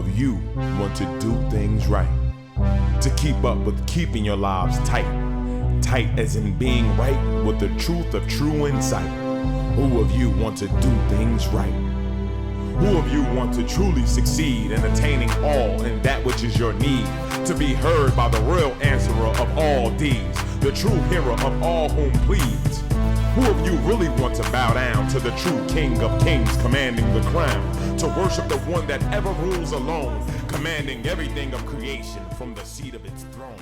of you want to do things right? To keep up with keeping your lives tight. Tight as in being right with the truth of true insight. Who of you want to do things right? Who of you want to truly succeed in attaining all in that which is your need? To be heard by the real answerer of all deeds, the true hero of all whom pleads. Who of you really want to bow down to the true King of Kings commanding the crown? To worship the one that ever rules alone, commanding everything of creation from the seat of its throne.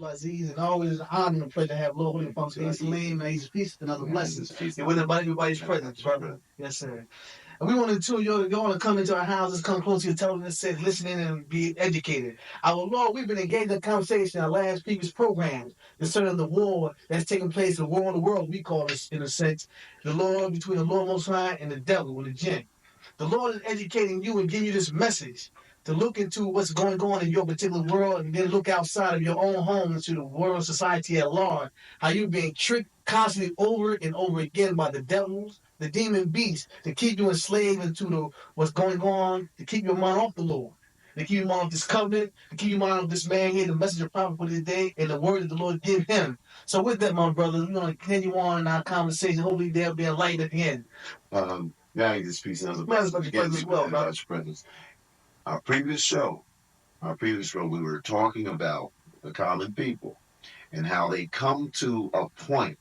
Aziz, and always an honor and a pleasure to have Lord Holy-Apostle Deen Saleem, and he's peace and other blessings. And with everybody's presence, brother. Yes, sir. And we want to tell you want to come into our houses, come close to your television set, listen in and be educated. Our Lord, we've been engaged in a conversation in our last previous programs concerning the war that's taking place, the war in the world, we call it in a sense, the Lord between the Lord Most High and the devil with the jinn. The Lord is educating you and giving you this message to look into what's going on in your particular world and then look outside of your own home into the world society at large, how you're being tricked constantly over and over again by the devils, the demon beasts, to keep you enslaved into what's going on, to keep your mind off the Lord, to keep your mind off this covenant, to keep your mind off this man here, the messenger of prophet for the day, and the word that the Lord give him. So with that, my brothers, we're going to continue on in our conversation. Hopefully there'll be a light at the end. Now you just speak of as well, presence. Our previous show, we were talking about the common people and how they come to a point,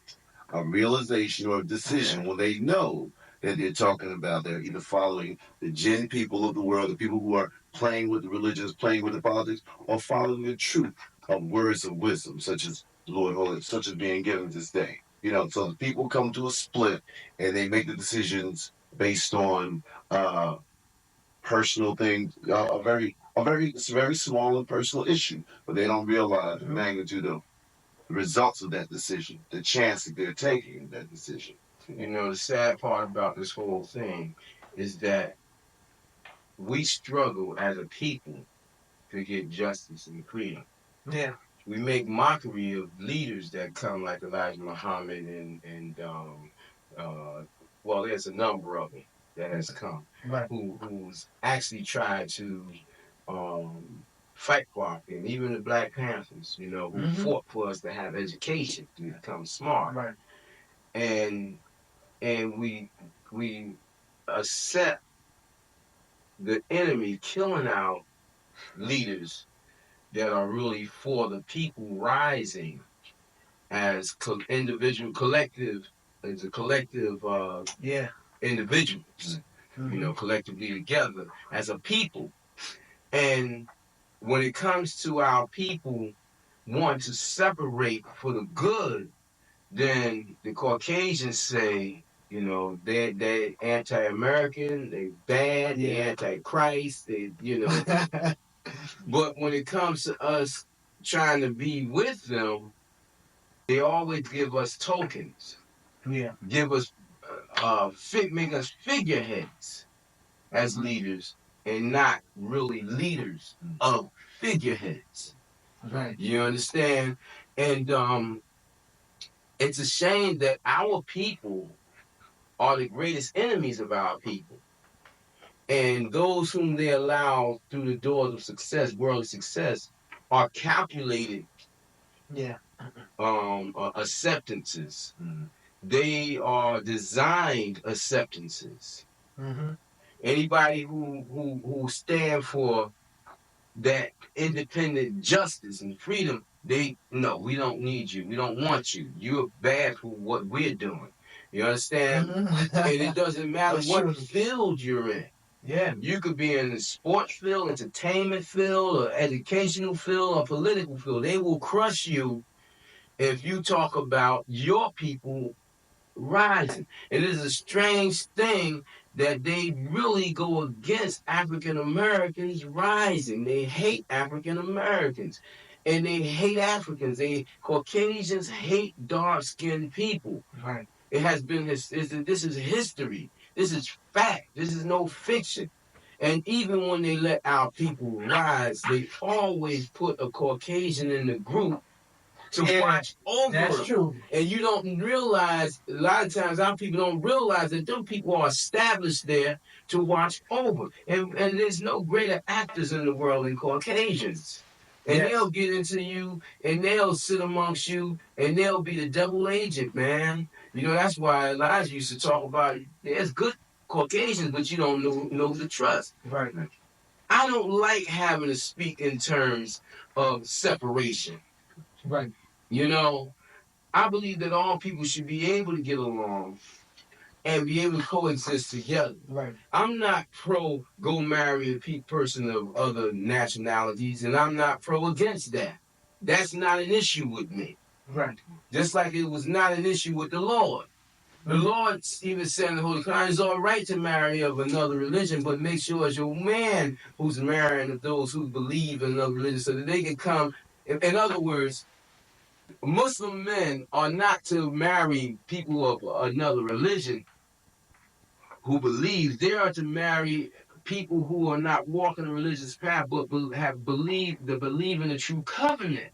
a realization or a decision when they know that they're talking about they're either following the jinn people of the world, the people who are playing with the religions, playing with the politics, or following the truth of words of wisdom, such as Lord Holy, such as being given this day. You know, so the people come to a split and they make the decisions based on personal things, it's a very small and personal issue, but they don't realize the magnitude of the results of that decision, the chance that they're taking in that decision. You know, the sad part about this whole thing is that we struggle as a people to get justice and freedom. Yeah. We make mockery of leaders that come like Elijah Muhammad and well, there's a number of them that has come, right, who's actually tried to fight for our freedom. Even the Black Panthers, you know, who fought for us to have education, to become smart. Right. And we accept the enemy killing our leaders that are really for the people rising as collective individuals, you know, collectively together as a people. And when it comes to our people wanting to separate for the good, then the Caucasians say, you know, they're anti-American, they bad, they're anti-Christ, they, you know. But when it comes to us trying to be with them, they always give us tokens. Yeah. Give us, make us figureheads as leaders and not really leaders of figureheads. Right. You understand? And it's a shame that our people are the greatest enemies of our people. And those whom they allow through the doors of success, worldly success, are calculated acceptances. They are designed acceptances. Anybody who stand for that independent justice and freedom, we don't need you. We don't want you. You're bad for what we're doing. You understand? And it doesn't matter what field you're in. Yeah. You could be in the sports field, entertainment field, or educational field, or political field. They will crush you if you talk about your people rising. It is a strange thing that they really go against African Americans rising. They hate African Americans. And they hate Africans. Caucasians hate dark-skinned people. Right. It has been this is history. This is fact. This is no fiction. And even when they let our people rise, they always put a Caucasian in the group to watch over. That's true. And you don't realize, a lot of times our people don't realize that them people are established there to watch over. And there's no greater actors in the world than Caucasians. And they'll get into you, and they'll sit amongst you, and they'll be the double agent, man. You know, that's why Elijah used to talk about, there's good Caucasians, but you don't know the trust. Right. I don't like having to speak in terms of separation. Right. You know, I believe that all people should be able to get along and be able to coexist together. Right. I'm not pro go marry a person of other nationalities, and I'm not pro against that. That's not an issue with me. Right. Just like it was not an issue with the Lord. The Lord even said in the Holy Quran, it's all right to marry of another religion, but make sure it's your man who's marrying of those who believe in another religion so that they can come. In other words, Muslim men are not to marry people of another religion who believe. They are to marry people who are not walking a religious path, but believe in the true covenant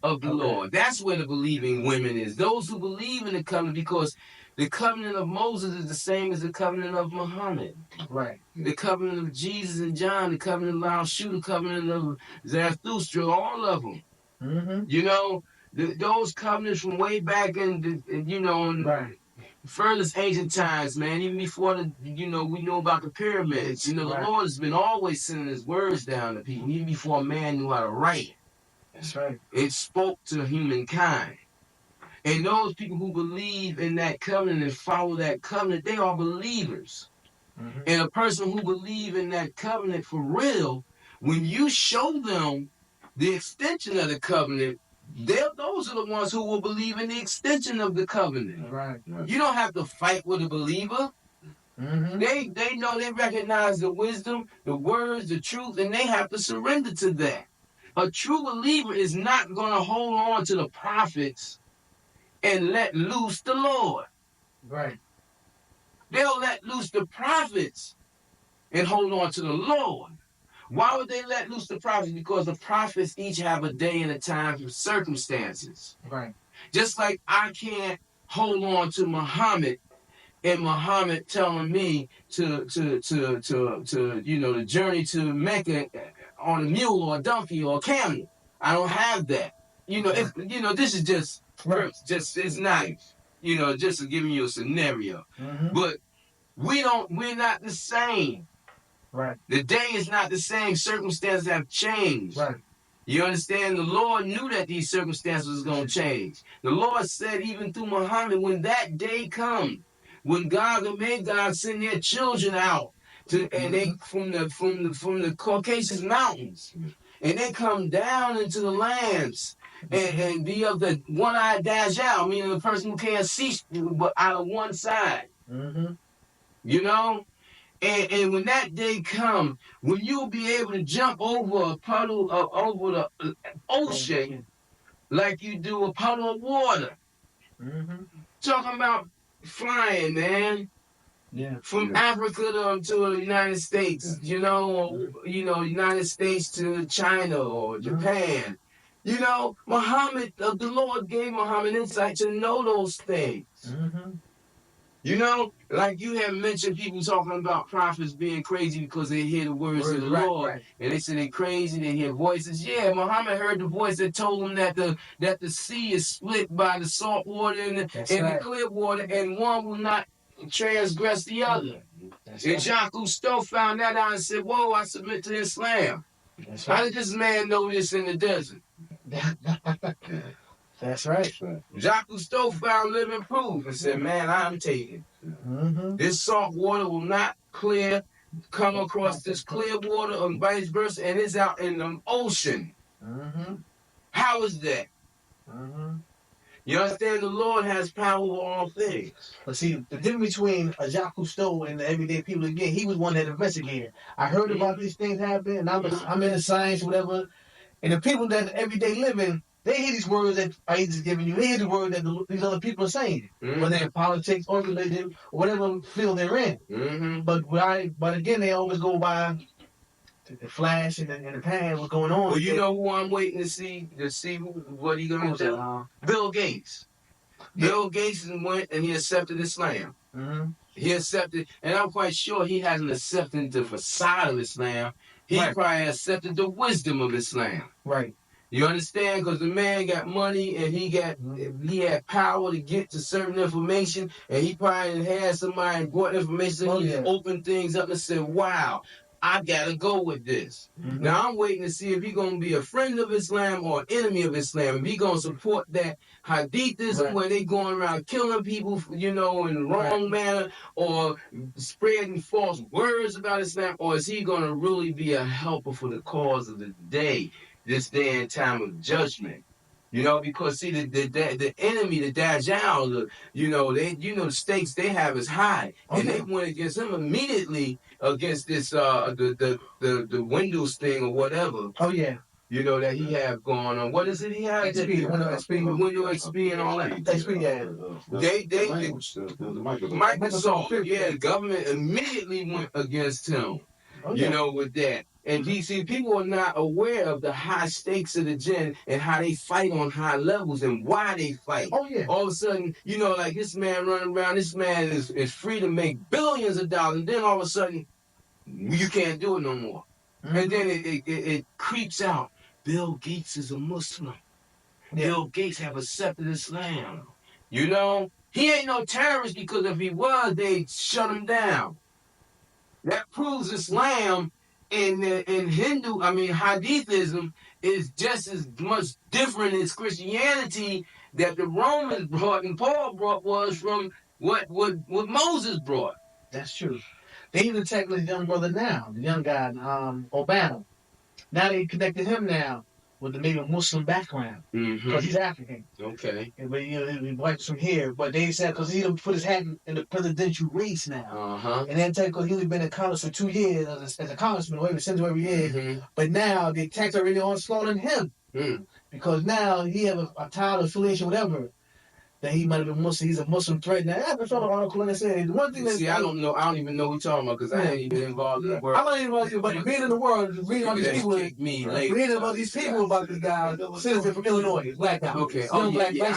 of the Lord. That's where the believing women is. Those who believe in the covenant, because the covenant of Moses is the same as the covenant of Muhammad. Right. The covenant of Jesus and John, the covenant of Al-Shu, the covenant of Zarathustra, all of them. Mm-hmm. You know, those covenants from way back in right. furthest ancient times, man, even before we know about the pyramids. You know, the Lord has been always sending his words down to people, even before man knew how to write. That's right. It spoke to humankind. And those people who believe in that covenant and follow that covenant, they are believers. Mm-hmm. And a person who believes in that covenant for real, when you show them the extension of the covenant, those are the ones who will believe in the extension of the covenant. Right. You don't have to fight with a believer. Mm-hmm. They know, they recognize the wisdom, the words, the truth, and they have to surrender to that. A true believer is not going to hold on to the prophets and let loose the Lord. Right. They'll let loose the prophets and hold on to the Lord. Why would they let loose the prophets? Because the prophets each have a day and a time for circumstances. Right. Just like I can't hold on to Muhammad and Muhammad telling me to journey to Mecca on a mule or a donkey or a camel. I don't have that. This is just it's not, just giving you a scenario. Mm-hmm. But we're not the same. Right. The day is not the same. Circumstances have changed. Right. You understand? The Lord knew that these circumstances was going to change. The Lord said, even through Muhammad, when that day comes, when God send their children out and they from the Caucasus Mountains, and they come down into the lands and be of the one-eyed Dajjal, meaning the person who can't see but out of one side. Mm-hmm. You know? And when that day comes, when you'll be able to jump over a puddle over the ocean like you do a puddle of water. Mm-hmm. Talking about flying, man. Yeah. From Africa to the United States, United States to China or Japan. You know, Muhammad, the Lord gave Muhammad insight to know those things. Mm-hmm. You know, like you have mentioned people talking about prophets being crazy because they hear the words of the Lord. Right. And they say they're crazy, they hear voices. Yeah, Muhammad heard the voice that told him that the sea is split by the salt water and the clear water, and one will not transgress the other. And Jacques Cousteau found that out and said, whoa, I submit to Islam. How did this man know this in the desert? That's right. Jacques Cousteau found living proof and said, man, I'm taking. Mm-hmm. This salt water will not come across this clear water and vice versa, and it's out in the ocean. Mm-hmm. How is that? Mm-hmm. You understand? The Lord has power over all things. But see, the difference between Jacques Cousteau and the everyday people, again, he was one that investigated. I heard about these things happen, and I'm in the science, whatever. And the people that everyday living, they hear these words that I just giving you. They hear the word that these other people are saying, whether they're in politics or religion, or whatever field they're in. Mm-hmm. But again, they always go by the flash and the pan, what's going on. Well, you know who I'm waiting to see what he gonna do? Bill Gates. Bill Gates went and he accepted Islam. Mm-hmm. He accepted, and I'm quite sure he hasn't accepted the facade of Islam. He probably accepted the wisdom of Islam. Right. You understand? Because the man got money and he had power to get to certain information, and he probably had somebody brought information, so he opened things up and said, wow, I gotta go with this. Mm-hmm. Now I'm waiting to see if he's gonna be a friend of Islam or an enemy of Islam. If he's gonna support that hadithism where they going around killing people, in the wrong manner, or spreading false words about Islam, or is he gonna really be a helper for the cause of the day? This day and time of judgment, because see the enemy, the Dajjal, the stakes they have is high, and they went against him immediately against this the Windows thing or whatever. Oh yeah. That he have going on. What is it he has? Windows XP and all that. XP, yeah. Microsoft, the government immediately went against him. With that. And people are not aware of the high stakes of the jinn and how they fight on high levels and why they fight. Oh, yeah. All of a sudden, like this man running around, this man is free to make billions of dollars. And then all of a sudden, you can't do it no more. Mm-hmm. And then it creeps out. Bill Gates is a Muslim. Yeah. Bill Gates have accepted Islam. He ain't no terrorist, because if he was, they'd shut him down. That proves Islam and Hadithism is just as much different as Christianity that the Romans brought and Paul brought was from what Moses brought. That's true. They even tackle this young brother now, the young guy, Obama. Now they connected him now with the maybe Muslim background, because he's African. Okay. But he wipes from here. But they said because he put his hat in the presidential race now, and then because he's only been in Congress for 2 years as a congressman, or sends him every year. But now the attacks are really onslaughting him, because now he have a title, affiliation, whatever. That he might have been Muslim. He's a Muslim threat. Now, I saw the article and it said one thing. I don't know. I don't even know what you're talking about, because I ain't even involved in the world. I'm not even involved, but reading in the world, reading all these people, reading about these people about this guy, citizen from Illinois, black guy. Okay. Young black, yeah.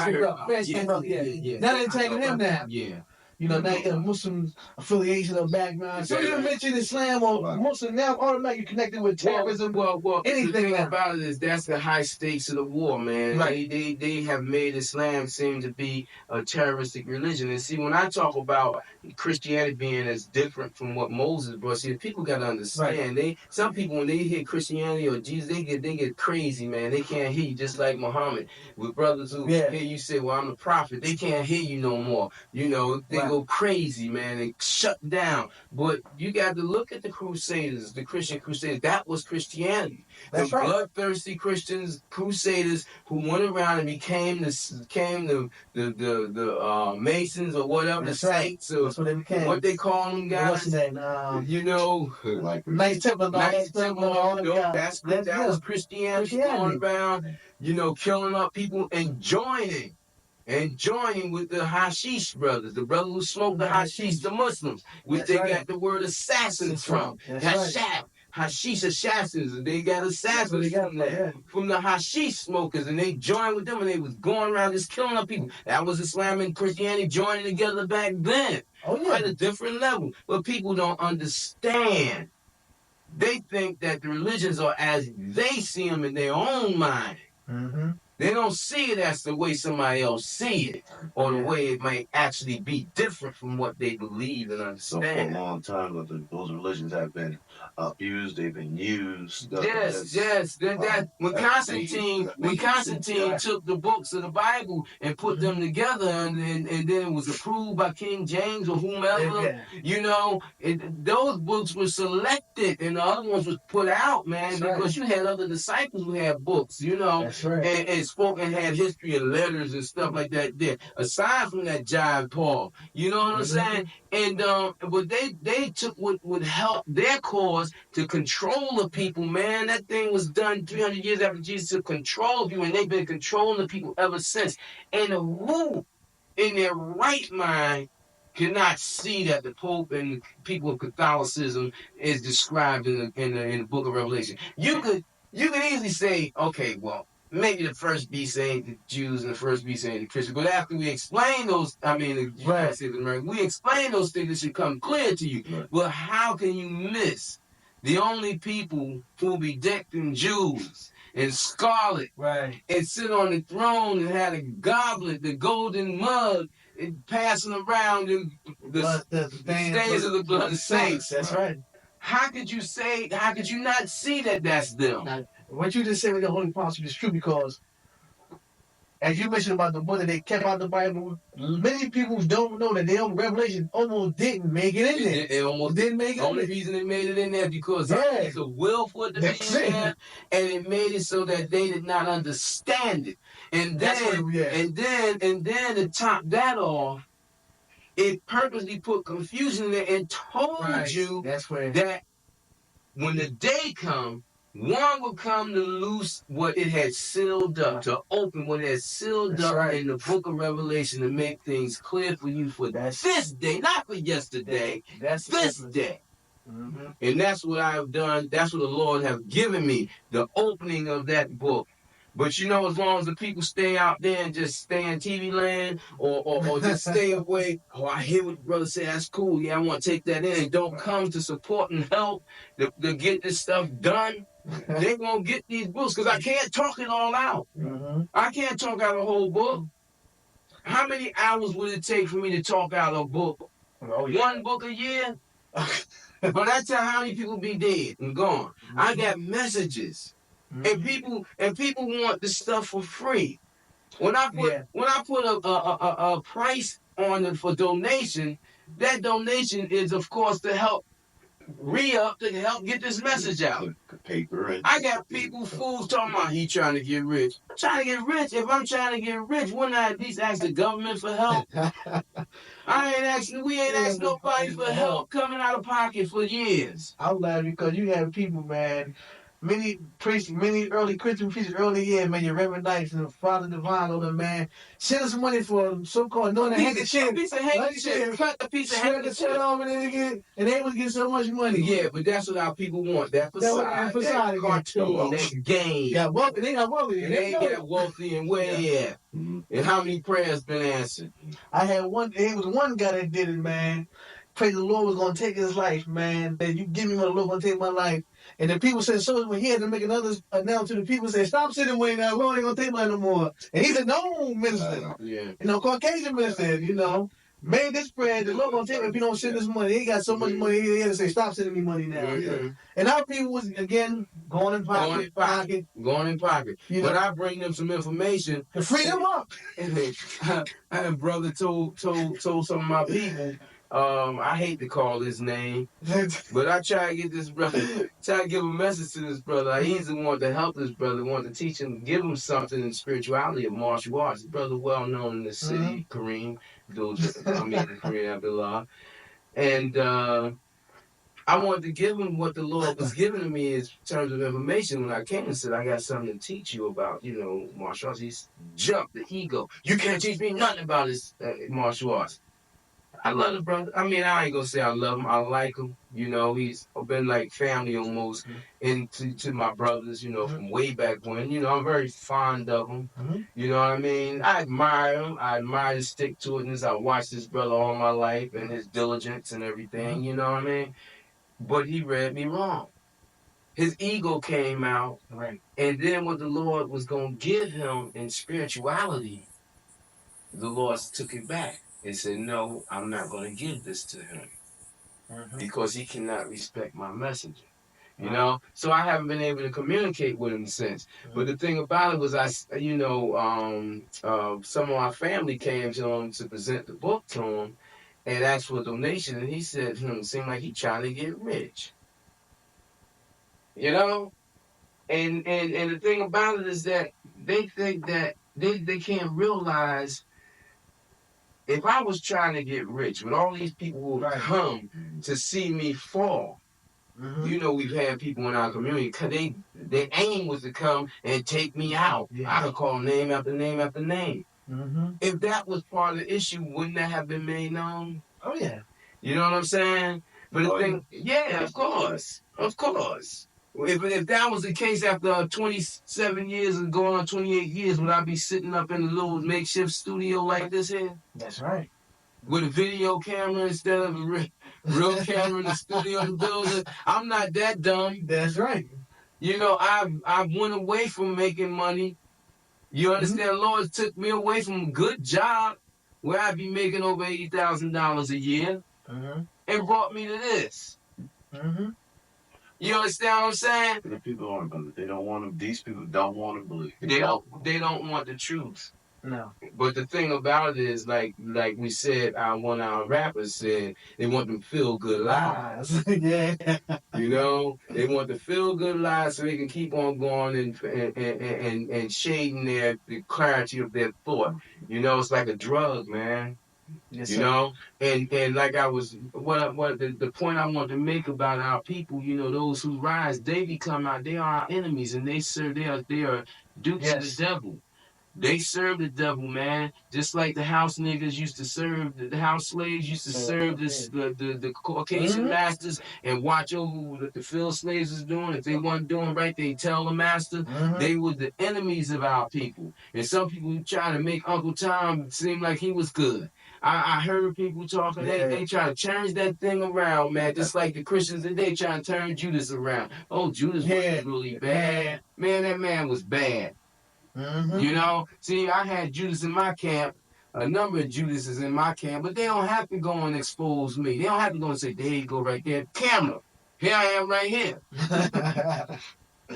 Now they're taking him down. Yeah. Now you got a Muslim affiliation or background. So you mention Islam or Muslim, now automatically connected with terrorism. Well, anything the thing about it is that's the high stakes of the war, man. Right. They have made Islam seem to be a terroristic religion. And see, when I talk about Christianity being as different from what Moses brought, see, people got to understand. Right. Some people, when they hear Christianity or Jesus, they get crazy, man. They can't hear you, just like Muhammad. With brothers who hear you say, well, I'm the prophet, they can't hear you no more. They go crazy, man, and shut down. But you got to look at the Crusaders, the Christian Crusaders. That was Christianity. That's the right. Bloodthirsty Christians, Crusaders, who went around and became the Masons or whatever, that's the saints, or that's what they became. What they call them guys. What's that? Knights Templar. That was Christianity going around, killing up people and joining with the hashish brothers, the brothers who smoked the hashish, the Muslims, which they got the word assassins from. Hashish assassins, they got assassins from the hashish smokers, and they joined with them, and they was going around just killing up people. That was Islam and Christianity joining together back then. At a different level. But people don't understand. They think that the religions are as they see them in their own mind. They don't see it as the way somebody else see it, or the way it might actually be different from what they believe and understand. So for a long time, those religions have been abused. They've been used. Yes. When Constantine took the books of the Bible and put them together, and then it was approved by King James or whomever, those books were selected, and the other ones was put out, man, because you had other disciples who had books, and spoke and had history and letters and stuff like that there. Aside from that John Paul, you know what I'm saying? And but they took what would help their cause to control the people, man. That thing was done 300 years after Jesus to control people, and they've been controlling the people ever since. And who in their right mind cannot see that the Pope and the people of Catholicism is described in the book of Revelation. You could easily say, okay, well, maybe the first beast ain't the Jews and the first beast ain't the Christians. But after we explain those, we explain those things, it should come clear to you. Right. Well, how can you miss the only people who will be decked in jewels and scarlet, right, and sit on the throne and had a goblet, the golden mug, and passing around the stains of the blood of the saints? That's right. How could you not see that that's them? Now, what you just said with the Holy Apostle is true, because as you mentioned about the book that they kept out the Bible, many people don't know that Revelation almost didn't make it in there. It almost didn't make it. The only reason it made it in there because it's a will for it to be in there, and it made it so that they did not understand it. And then to top that off, it purposely put confusion in there and told you that when the day comes, one will come to loose what it had sealed up, to open what it had sealed up in the book of Revelation, to make things clear for you for this day, not for yesterday. That's this day. Mm-hmm. And that's what I have done. That's what the Lord have given me, the opening of that book. But you know, as long as the people stay out there and just stay in TV land or just stay away, I hear what the brother say, that's cool. Yeah, I want to take that in, and don't come to support and help to get this stuff done. They won't get these books because I can't talk it all out. Mm-hmm. I can't talk out a whole book. How many hours would it take for me to talk out a book? One book a year? But that's how many people be dead and gone. Mm-hmm. I got messages. Mm-hmm. And people want this stuff for free. When I put a price on it for donation, that donation is of course to help re-up, to help get this message out. Paper. I got fools talking about he trying to get rich. I'm trying to get rich. If I'm trying to get rich, wouldn't I at least ask the government for help? We ain't asking nobody for help coming out of pocket for years. I'm glad because you have people, man. Many early Christian preachers early year, man, your Reverend Knights and Father Divine, all them, man, send us money for so-called anointing handkerchief. A piece of handkerchief. Cut the piece of handkerchief off and they would get so much money. Yeah, but that's what our people want. That facade. That cartoon. That game. Got wealthy. They got wealthy. And they get wealthy and where they at. And how many prayers been answered? There was one guy that did it, man. Prayed the Lord was going to take his life, man. That you give me what the Lord going to take my life. And the people said, so when he had to make another announcement to the people, said, stop sitting way now. We ain't going to take mine no more. And he said, no, minister. Caucasian minister, made this prayer. The Lord going to take me if you don't send this money. He got so much money. He had to say, stop sending me money now. Mm-hmm. And our people was, again, going in pocket. But I bring them some information. To free them up. I had a brother told some of my people, I hate to call his name, but I try to get this brother, try to give a message to this brother. He's the one to help this brother, want to teach him, give him something in spirituality of martial arts. His brother well known in the city, Kareem Abdullah. And I wanted to give him what the Lord was giving to me in terms of information. When I came and said, I got something to teach you about, martial arts. He's jumped the ego. You can't teach me nothing about this martial arts. I love the brother. I mean, I ain't gonna say I love him. I like him. He's been like family almost to my brothers, from way back when. I'm very fond of him. Mm-hmm. You know what I mean? I admire him. I admire his stick-to-itness. I watched this brother all my life and his diligence and everything. You know what I mean? But he read me wrong. His ego came out. Right. And then what the Lord was gonna give him in spirituality, the Lord took it back. And said, no, I'm not going to give this to him because he cannot respect my messenger. So I haven't been able to communicate with him since. But the thing about it was, some of our family came to him to present the book to him and asked for a donation. And he said, it seemed like he trying to get rich. And the thing about it is that they think that they can't realize. If I was trying to get rich with all these people who would come to see me fall, we've had people in our community, their aim was to come and take me out. Yeah. I could call name after name after name. Mm-hmm. If that was part of the issue, wouldn't that have been made known? Oh yeah. You know what I'm saying? But the thing, yeah, of course. If that was the case after 27 years and going on 28 years, would I be sitting up in a little makeshift studio like this here? That's right. With a video camera instead of a real camera in the studio in the building. I'm not that dumb. That's right. You know, I went away from making money. You understand? Lord took me away from a good job where I'd be making over $80,000 a year and brought me to this. You understand what I'm saying? The people aren't. They don't want to. These people don't want to believe. They don't want the truth. No. But the thing about it is, like we said, one of our rappers said, they want them feel good lies. Yeah. You know, they want the feel good lies so they can keep on going and shading the clarity of their thought. You know, it's like a drug, man. Yes, you sir. know, and like I was, what the point I want to make about our people, you know, those who rise, they become they are our enemies, and they are dupes of the devil. They serve the devil, man. Just like the house niggas used to serve, the house slaves used to serve the Caucasian masters and watch over what the field slaves was doing. If they weren't doing right, they tell the master. They were the enemies of our people. And some people try to make Uncle Tom seem like he was good. I heard people talking, they try to change that thing around, man. Just like the Christians today trying to turn Judas around. Oh, Judas wasn't really bad. Man, that man was bad. You know, see, I had Judas in my camp, a number of Judases in my camp, but they don't have to go and expose me. They don't have to go and say, there you go right there, camera. Here I am right here.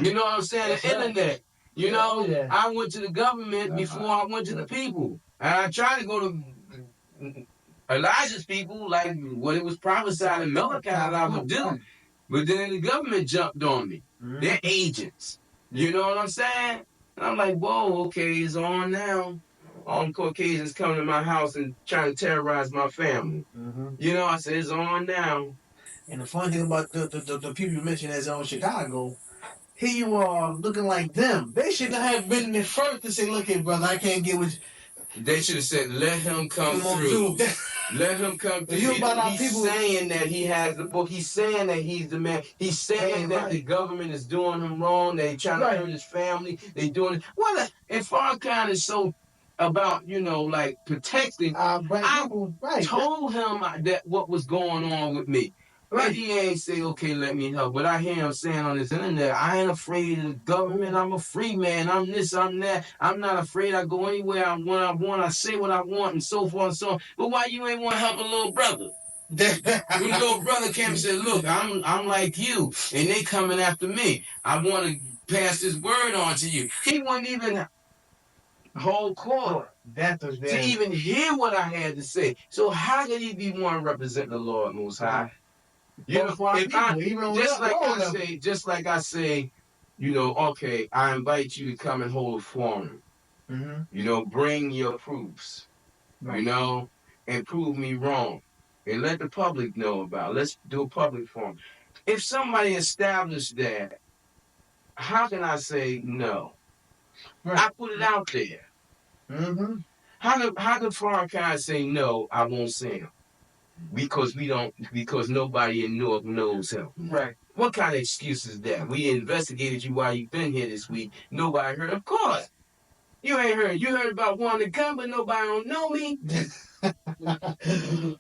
You know what I'm saying? The internet. You know, I went to the government before I went to the people. And I tried to go to Elijah's people, like what it was prophesied in Malachi that I would do. But then the government jumped on me. They're agents. You know what I'm saying? And I'm like, whoa, okay, it's on now. All the Caucasians coming to my house and trying to terrorize my family. You know, I said, it's on now. And the funny thing about the people you mentioned that's on Chicago, here you are looking like them. They should have been the first to say, look here, brother, I can't get with you. They should have said, let him come through. Let him come through. He's saying that he has the book. He's saying that he's the man. He's saying that the government is doing him wrong. They trying to hurt his family. They doing it. Well, if Farrakhan is so about, you know, like protecting, I told him that what was going on with me. But he ain't say, okay, let me help. But I hear him saying on this internet, I ain't afraid of the government. I'm a free man. I'm this, I'm that. I'm not afraid. I go anywhere I want. I say what I want and so forth and so on. But why you ain't want to help a little brother? Your little brother came and said, look, I'm like you. And they coming after me. I want to pass this word on to you. He wouldn't even hold court to even hear what I had to say. So how could he be one representing the Lord Most High? You know, just like I say, you know, okay, I invite you to come and hold a forum. You know, bring your proofs, you know, and prove me wrong. And let the public know about it. Let's do a public forum. If somebody established that, how can I say no? I put it out there. How could Farrakhan say no, I won't say him? Because nobody in Newark knows him. Right. What kind of excuse is that? We investigated you while you've been here this week. Nobody heard. Of course. You ain't heard. You heard about one to come, but nobody don't know me.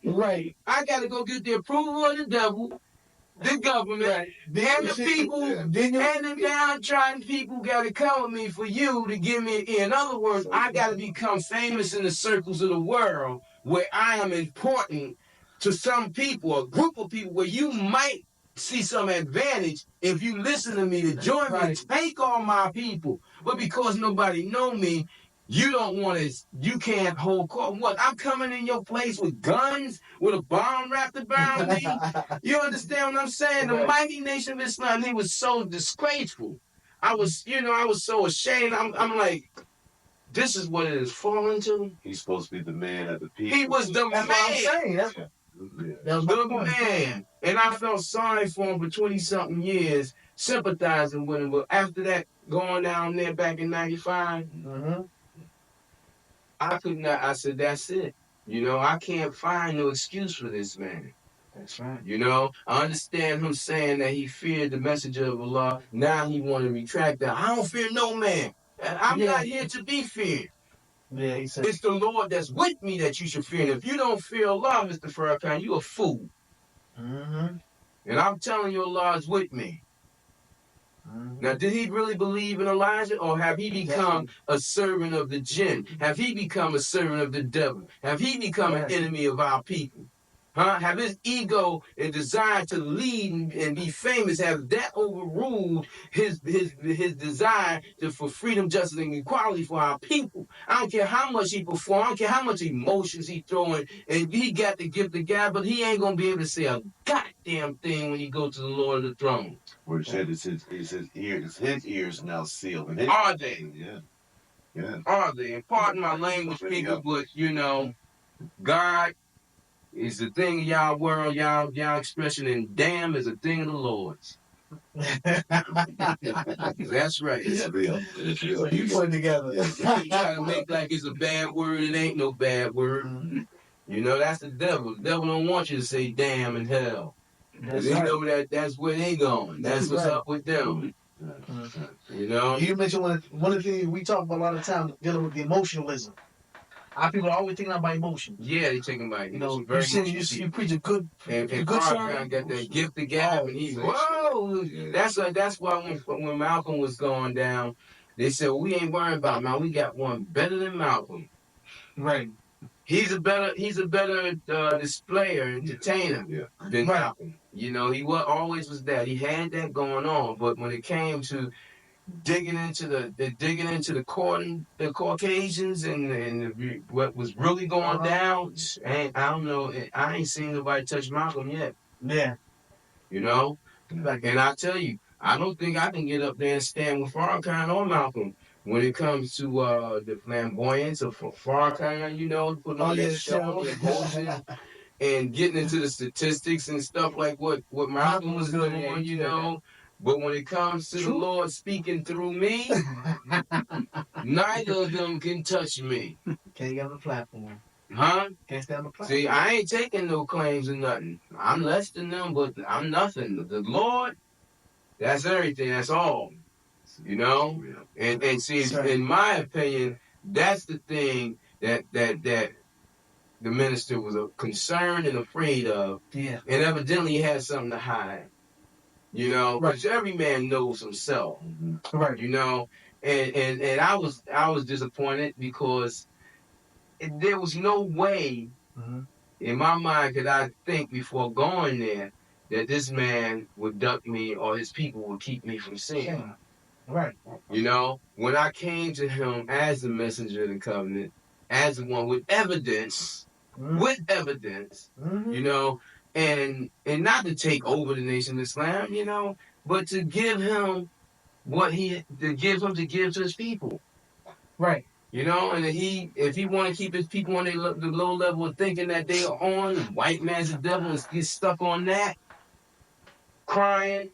Right. I got to go get the approval of the devil, the government, and the people, and the downtrodden people got to come with me for you to give me. In other words, I got to become famous in the circles of the world where I am important to some people, a group of people where you might see some advantage if you listen to me to join me, take on my people. But because nobody know me, you don't want to, you can't hold court. What? I'm coming in your place with guns, with a bomb wrapped around me. You understand what I'm saying? The mighty nation of Islam, he was so disgraceful. I was so ashamed. I'm like, this is what it is falling to. He's supposed to be the man of the people. He was the man. That's what I'm saying. That's the man. And I felt sorry for him for 20-something years, sympathizing with him. But after that, going down there back in 95, I could not. I said, that's it. You know, I can't find no excuse for this man. That's right. You know, I understand him saying that he feared the messenger of Allah. Now he want to retract that. I don't fear no man. And I'm not here to be feared. Yeah, he said. It's the Lord that's with me that you should fear. And if you don't fear Allah, Mr. Farrakhan, you a fool. Mm-hmm. And I'm telling you, Allah is with me. Now, did he really believe in Elijah, or have he become a servant of the jinn? Have he become a servant of the devil? Have he become an enemy of our people? Huh? Have his ego and desire to lead and be famous, have that overruled his desire for freedom, justice, and equality for our people? I don't care how much he perform, I don't care how much emotions he throwing, and he got the gift of God, but he ain't gonna be able to say a goddamn thing when he go to the Lord of the throne. Where it said his ears now sealed. Are they? Yeah. Yeah. Are they? And pardon my language, people, but you know, God is the thing of y'all world, y'all expression, and damn is a thing of the Lord's. That's right. It's real. It's real. You put it together. You gotta make like it's a bad word. It ain't no bad word. You know, that's the devil. The devil don't want you to say damn and hell. They know that that's where they going. That's what's up with them. You know? You mentioned one of the things we talk about a lot of times, dealing with the emotionalism. Our people are always thinking about emotion. Yeah, they thinking about you preach a good and good Farrakhan got that gift of gab, and he whoa. That's why when Malcolm was going down, they said, well, we ain't worried about Malcolm. We got one better than Malcolm. Right. He's a better displayer, entertainer than Malcolm. You know, he always was that. He had that going on, but when it came to digging into the Caucasians and what was really going down, and I don't know, I ain't seen nobody touch Malcolm yet. Yeah. You know, and I tell you, I don't think I can get up there and stand with Farrakhan or Malcolm when it comes to the flamboyance of Farrakhan, you know, putting on that show and posing and getting into the statistics and stuff like what Malcolm was doing, you know. But when it comes to the Lord speaking through me, neither of them can touch me. Can't get on the platform. Huh? Can't stay on the platform. See, I ain't taking no claims or nothing. I'm less than them, but I'm nothing. The Lord, that's everything. That's all. You know? And see, in my opinion, that's the thing that the minister was concerned and afraid of. Yeah. And evidently he had something to hide. You know, because every man knows himself. Right. You know, and I was disappointed because there was no way in my mind could I think before going there that this man would duck me or his people would keep me from seeing him. Right. You know, when I came to him as the messenger of the covenant, as the one with evidence, you know, and not to take over the nation of Islam, you know, but to give him to give to his people. Right. You know, and if he want to keep his people on the low level of thinking that they are on, white man's the devil, and get stuck on that, crying,